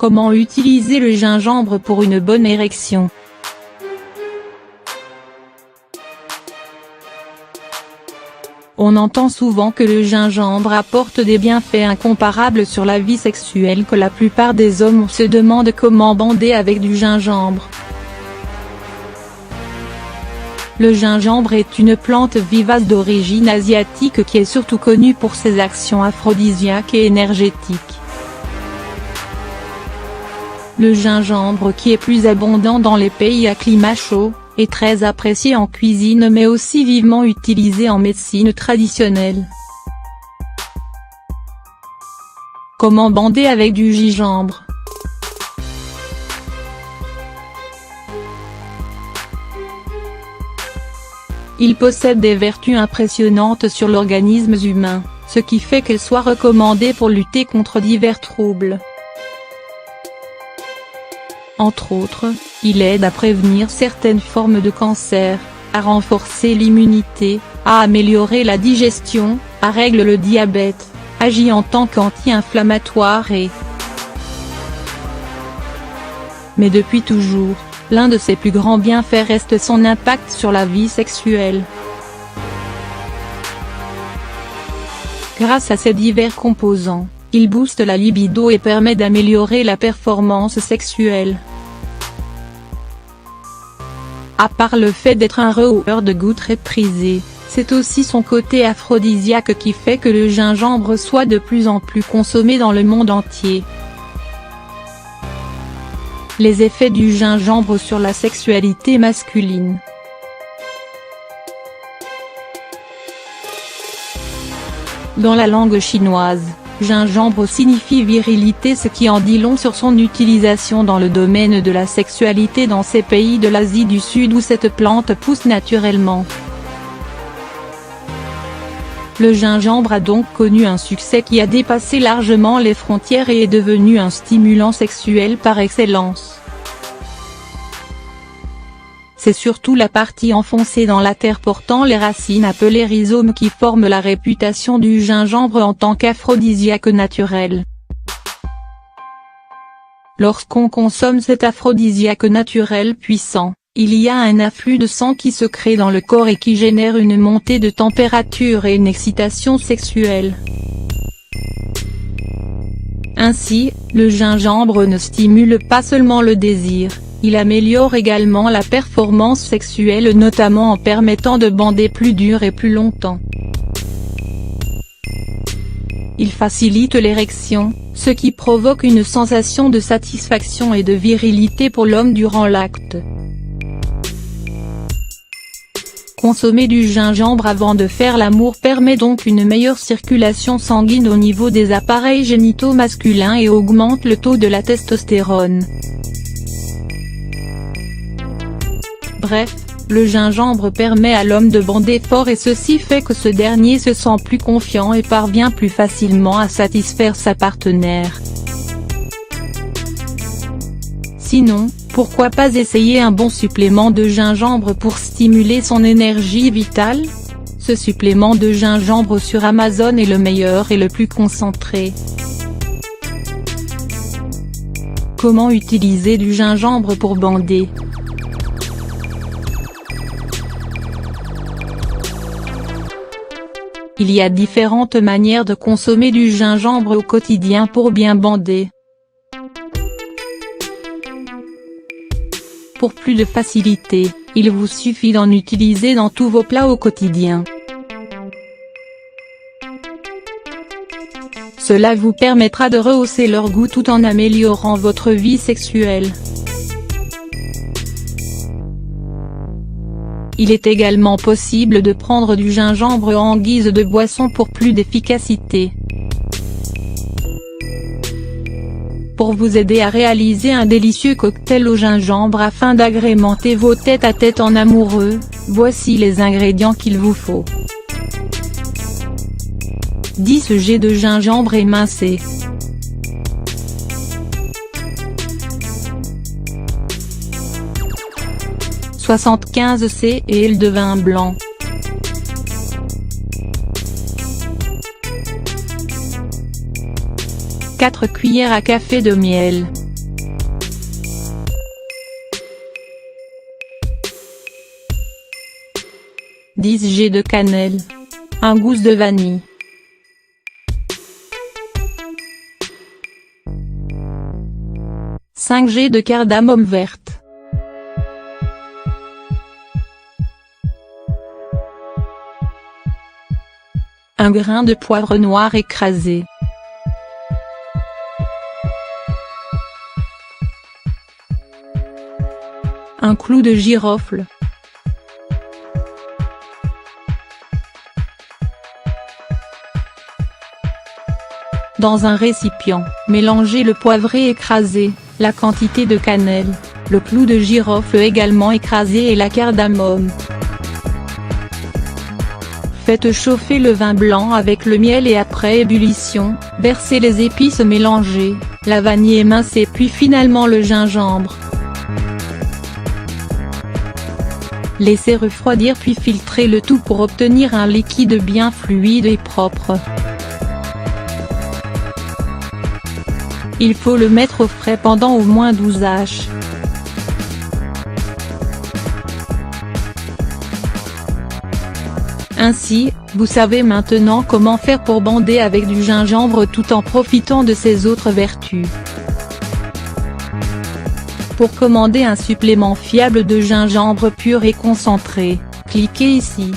Comment utiliser le gingembre pour une bonne érection? On entend souvent que le gingembre apporte des bienfaits incomparables sur la vie sexuelle, que la plupart des hommes se demandent comment bander avec du gingembre. Le gingembre est une plante vivace d'origine asiatique qui est surtout connue pour ses actions aphrodisiaques et énergétiques. Le gingembre, qui est plus abondant dans les pays à climat chaud, est très apprécié en cuisine mais aussi vivement utilisé en médecine traditionnelle. Comment bander avec du gingembre? Il possède des vertus impressionnantes sur l'organisme humain, ce qui fait qu'elle soit recommandée pour lutter contre divers troubles. Entre autres, il aide à prévenir certaines formes de cancer, à renforcer l'immunité, à améliorer la digestion, à régler le diabète, agit en tant qu'anti-inflammatoire Mais depuis toujours, l'un de ses plus grands bienfaits reste son impact sur la vie sexuelle. Grâce à ses divers composants, il booste la libido et permet d'améliorer la performance sexuelle. À part le fait d'être un rehausseur de goût très prisé, c'est aussi son côté aphrodisiaque qui fait que le gingembre soit de plus en plus consommé dans le monde entier. Les effets du gingembre sur la sexualité masculine. Dans la langue chinoise, gingembre signifie virilité, ce qui en dit long sur son utilisation dans le domaine de la sexualité dans ces pays de l'Asie du Sud où cette plante pousse naturellement. Le gingembre a donc connu un succès qui a dépassé largement les frontières et est devenu un stimulant sexuel par excellence. C'est surtout la partie enfoncée dans la terre portant les racines appelées rhizomes qui forment la réputation du gingembre en tant qu'aphrodisiaque naturel. Lorsqu'on consomme cet aphrodisiaque naturel puissant, il y a un afflux de sang qui se crée dans le corps et qui génère une montée de température et une excitation sexuelle. Ainsi, le gingembre ne stimule pas seulement le désir, il améliore également la performance sexuelle, notamment en permettant de bander plus dur et plus longtemps. Il facilite l'érection, ce qui provoque une sensation de satisfaction et de virilité pour l'homme durant l'acte. Consommer du gingembre avant de faire l'amour permet donc une meilleure circulation sanguine au niveau des appareils génitaux masculins et augmente le taux de la testostérone. Bref, le gingembre permet à l'homme de bander fort et ceci fait que ce dernier se sent plus confiant et parvient plus facilement à satisfaire sa partenaire. Sinon, pourquoi pas essayer un bon supplément de gingembre pour stimuler son énergie vitale? Ce supplément de gingembre sur Amazon est le meilleur et le plus concentré. Comment utiliser du gingembre pour bander? Il y a différentes manières de consommer du gingembre au quotidien pour bien bander. Pour plus de facilité, il vous suffit d'en utiliser dans tous vos plats au quotidien. Cela vous permettra de rehausser leur goût tout en améliorant votre vie sexuelle. Il est également possible de prendre du gingembre en guise de boisson pour plus d'efficacité. Pour vous aider à réaliser un délicieux cocktail au gingembre afin d'agrémenter vos tête-à-tête en amoureux, voici les ingrédients qu'il vous faut. 10 g de gingembre émincé. 75 cl de vin blanc. 4 cuillères à café de miel. 10 g de cannelle. 1 gousse de vanille. « 5 g de cardamome verte. 1 grain de poivre noir écrasé. 1 clou de girofle. Dans un récipient, mélangez le poivré écrasé, la quantité de cannelle, le clou de girofle également écrasé et la cardamome. Faites chauffer le vin blanc avec le miel et après ébullition, versez les épices mélangées, la vanille émincée puis finalement le gingembre. Laissez refroidir puis filtrez le tout pour obtenir un liquide bien fluide et propre. Il faut le mettre au frais pendant au moins 12 h. Ainsi, vous savez maintenant comment faire pour bander avec du gingembre tout en profitant de ses autres vertus. Pour commander un supplément fiable de gingembre pur et concentré, cliquez ici.